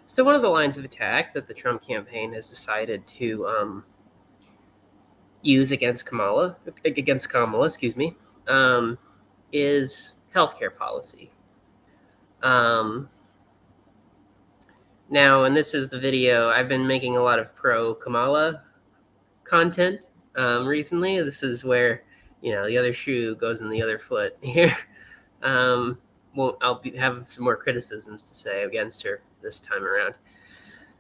So one of the lines of attack that the Trump campaign has decided to use against Kamala, um, is healthcare policy. Um, Now, and this is the video, I've been making a lot of pro Kamala content recently. This is where, the other shoe goes in the other foot here. um, I'll have some more criticisms to say against her this time around.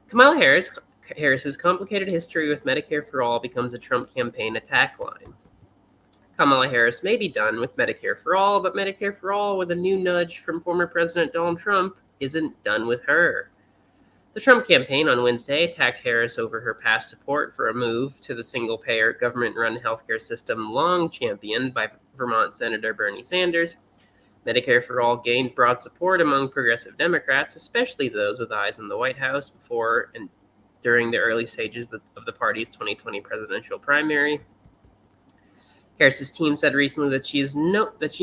Kamala Harris's complicated history with Medicare for All becomes a Trump campaign attack line. Kamala Harris may be done with Medicare for All, but Medicare for All, with a new nudge from former President Donald Trump, isn't done with her. The Trump campaign on Wednesday attacked Harris over her past support for a move to the single-payer, government-run healthcare system long championed by Vermont Senator Bernie Sanders. Medicare for All gained broad support among progressive Democrats, especially those with eyes on the White House before and during the early stages of the party's 2020 presidential primary. Harris's team said recently that she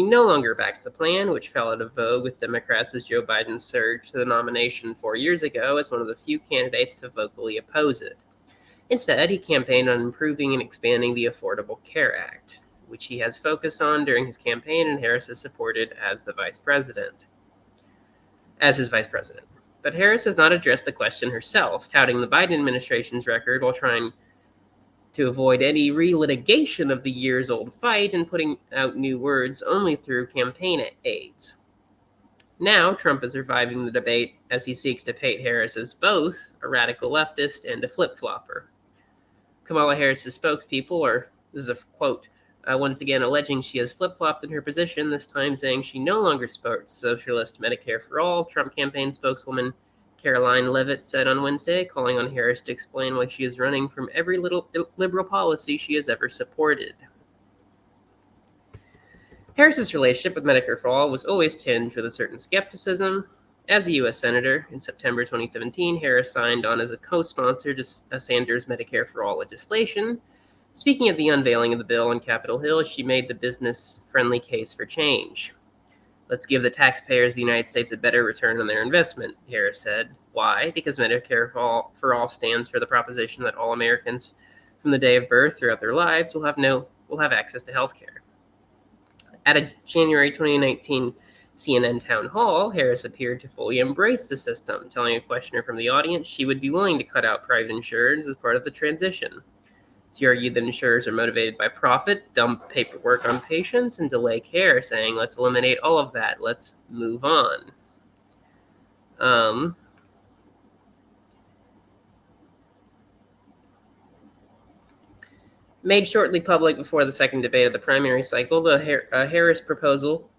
no longer backs the plan, which fell out of vogue with Democrats as Joe Biden surged to the nomination 4 years ago as one of the few candidates to vocally oppose it. Instead, he campaigned on improving and expanding the Affordable Care Act, which he has focused on during his campaign and Harris has supported as his vice president. But Harris has not addressed the question herself, touting the Biden administration's record while trying to avoid any relitigation of the years-old fight and putting out new words only through campaign aides. Now, Trump is reviving the debate as he seeks to paint Harris as both a radical leftist and a flip-flopper. Kamala Harris's spokespeople this is a quote, once again alleging she has flip-flopped in her position, this time saying she no longer supports socialist Medicare for All. Trump campaign spokeswoman Caroline Leavitt said on Wednesday, calling on Harris to explain why she is running from every little liberal policy she has ever supported. Harris's relationship with Medicare for All was always tinged with a certain skepticism. As a U.S. Senator, in September 2017, Harris signed on as a co-sponsor to Sanders' Medicare for All legislation. Speaking at the unveiling of the bill on Capitol Hill, she made the business-friendly case for change. Let's give the taxpayers of the United States a better return on their investment, Harris said. Why? Because Medicare for All stands for the proposition that all Americans from the day of birth throughout their lives will have access to health care. At a January 2019 CNN town hall, Harris appeared to fully embrace the system, telling a questioner from the audience she would be willing to cut out private insurers as part of the transition. She argued that insurers are motivated by profit, dump paperwork on patients, and delay care, saying, let's eliminate all of that. Let's move on. Made shortly public before the second debate of the primary cycle, the Harris proposal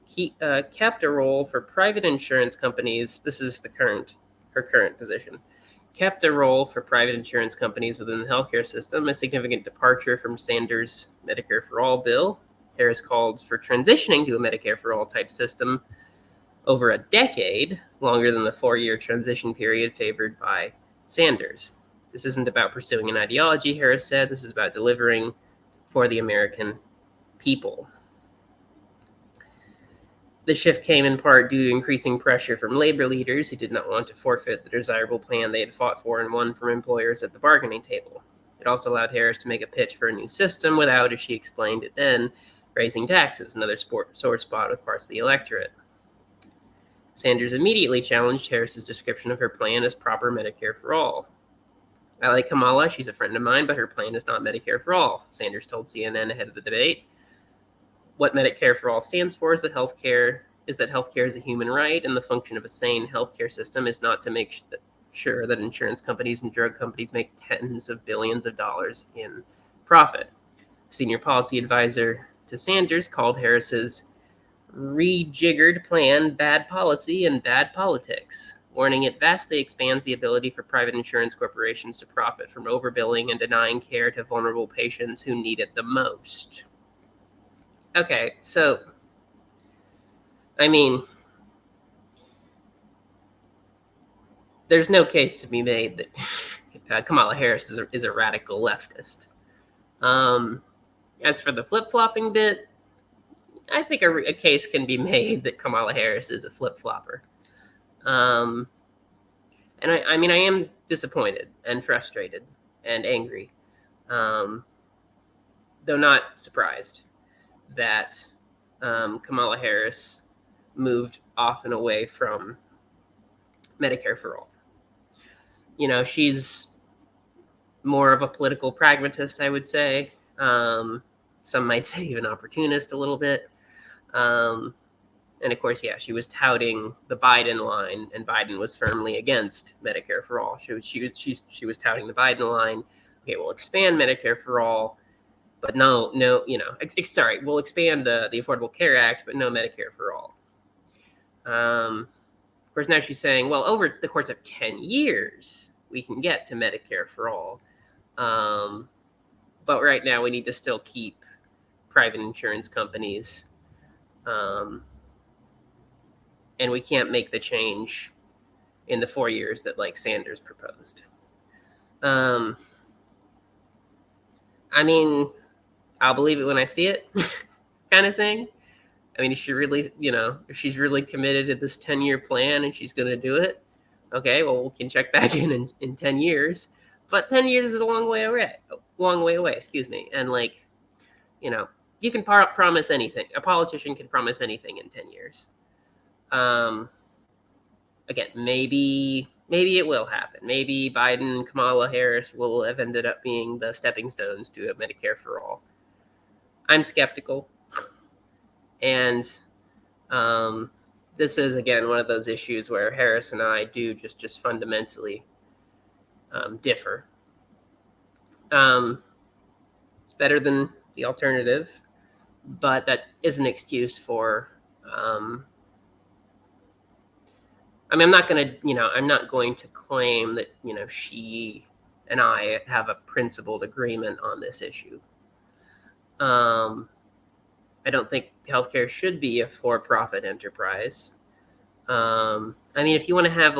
kept a role for private insurance companies. This is her current position. Kept a role for private insurance companies within the healthcare system, a significant departure from Sanders' Medicare for All bill. Harris called for transitioning to a Medicare for All type system over a decade, longer than the 4-year transition period favored by Sanders. This isn't about pursuing an ideology, Harris said. This is about delivering for the American people. The shift came in part due to increasing pressure from labor leaders who did not want to forfeit the desirable plan they had fought for and won from employers at the bargaining table. It also allowed Harris to make a pitch for a new system without, as she explained it then, raising taxes, another sore spot with parts of the electorate. Sanders immediately challenged Harris's description of her plan as proper Medicare for All. I like Kamala, she's a friend of mine, but her plan is not Medicare for All, Sanders told CNN ahead of the debate. What Medicare for All stands for is that healthcare is a human right, and the function of a sane healthcare system is not to make sure that insurance companies and drug companies make tens of billions of dollars in profit. Senior policy advisor to Sanders called Harris's rejiggered plan bad policy and bad politics, warning it vastly expands the ability for private insurance corporations to profit from overbilling and denying care to vulnerable patients who need it the most. Okay, so, there's no case to be made that Kamala Harris is a radical leftist. As for the flip-flopping bit, I think a case can be made that Kamala Harris is a flip-flopper. And And I mean, I am disappointed and frustrated and angry, though not surprised that Kamala Harris moved off and away from Medicare for all. She's more of a political pragmatist, I would say. Some might say even opportunist a little bit. And of course, yeah, she was touting the Biden line, and Biden was firmly against Medicare for all. She was touting the Biden line. Okay, we'll expand Medicare for all, but no, sorry, we'll expand the Affordable Care Act, but no Medicare for all. Of course, now she's saying, well, over the course of 10 years, we can get to Medicare for all. But right now, we need to still keep private insurance companies. And we can't make the change in the 4 years that like Sanders proposed. I mean, I'll believe it when I see it, kind of thing. I mean, if if she's really committed to this 10-year plan and she's going to do it, okay, well, we can check back in 10 years. But 10 years is a long way away. And you can promise anything. A politician can promise anything in 10 years. Again, maybe it will happen. Maybe Biden and Kamala Harris will have ended up being the stepping stones to a Medicare for all. I'm skeptical. And this is, again, one of those issues where Harris and I do just fundamentally differ. It's better than the alternative, but that is an excuse for I'm not going to claim that, she and I have a principled agreement on this issue. I don't think healthcare should be a for-profit enterprise. I mean, if you want to have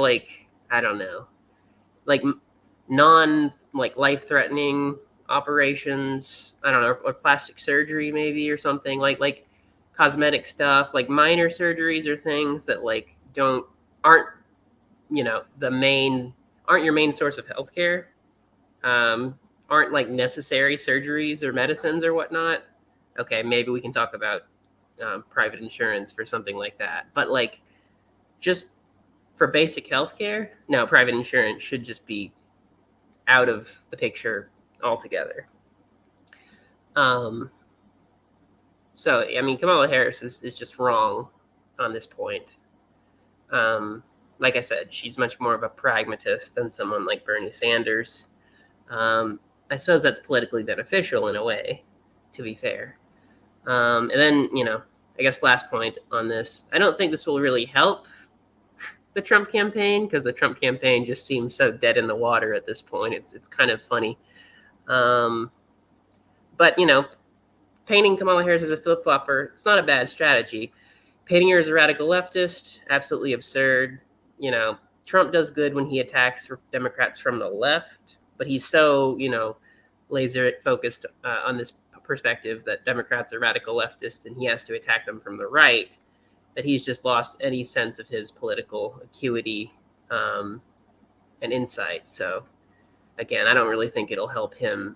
life-threatening operations, I don't know, or plastic surgery maybe, or something like cosmetic stuff, like minor surgeries or things that aren't your main source of healthcare, aren't like necessary surgeries or medicines or whatnot. Okay, maybe we can talk about private insurance for something like that. But just for basic healthcare, no, private insurance should just be out of the picture altogether. So, I mean, Kamala Harris is just wrong on this point. Like I said, she's much more of a pragmatist than someone like Bernie Sanders. I suppose that's politically beneficial in a way, to be fair. And then, I guess last point on this, I don't think this will really help the Trump campaign, because the Trump campaign just seems so dead in the water at this point. It's kind of funny. But, painting Kamala Harris as a flip-flopper, it's not a bad strategy. Painting her as a radical leftist, absolutely absurd. Trump does good when he attacks Democrats from the left, but he's so, laser focused on this perspective that Democrats are radical leftists and he has to attack them from the right, that he's just lost any sense of his political acuity and insight. So, again, I don't really think it'll help him